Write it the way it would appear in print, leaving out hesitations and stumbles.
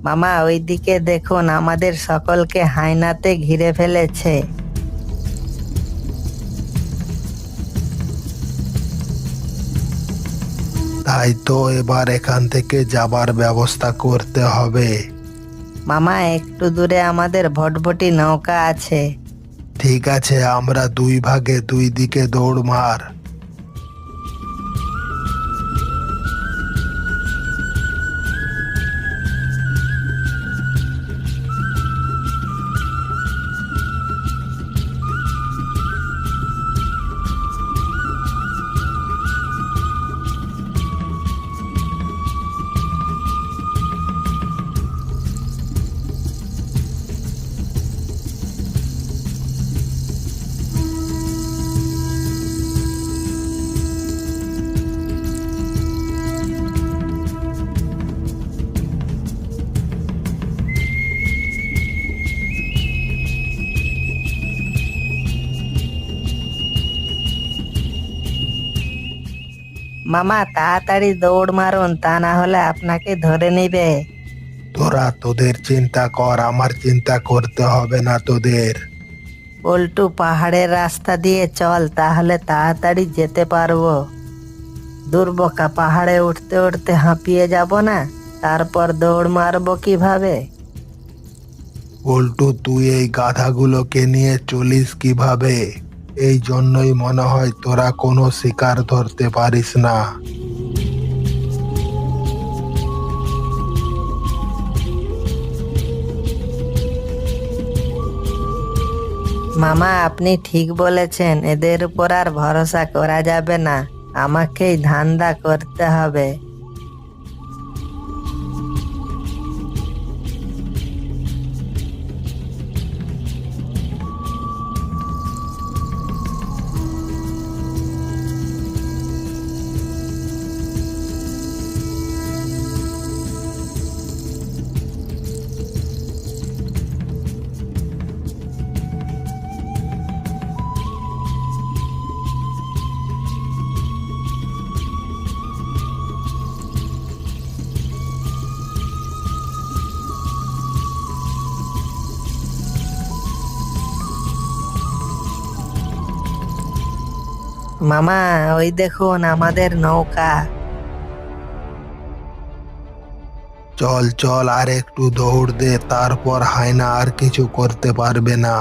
মামা ওইদিকে দেখুন, আমাদের সকলকে হায়নাতে ঘিরে ফেলেছে। তাই তো এবার এখান থেকে যাবার ব্যবস্থা করতে হবে। মামা একটু দূরে আমাদের ভটভটি নৌকা আছে। ঠিক আছে, আমরা দুই ভাগে দুই দিকে দৌড় মার। মামা তাড়াতাড়ি দৌড় মারুন, তা না হলে আপনাকে ধরে নিবে। তোরা তোদের চিন্তা কর, আমার চিন্তা করতে হবে না তোদের। পল্টু, পাহাড়ের রাস্তা দিয়ে চল, তাহলে তাড়াতাড়ি যেতে পারবো। দুর্বকা, পাহাড়ে উঠতে উঠতে হাঁপিয়ে যাব না? তারপর দৌড় মারবো কিভাবে? উল্টু, তুই এই গাধাগুলোকে নিয়ে চলিস কিভাবে? এই জন্যই মনে হয় তোরা কোনো শিকার ধরতে পারিস না। মামা আপনি ঠিক বলেছেন, এদের উপর আর ভরসা করা যাবে না। আমাকেই ধান্দা করতে হবে। মামা ওই দেখুন আমাদের নৌকা। চল চল, আর একটু দৌড় দে, তারপর হায়না আর কিছু করতে পারবে না।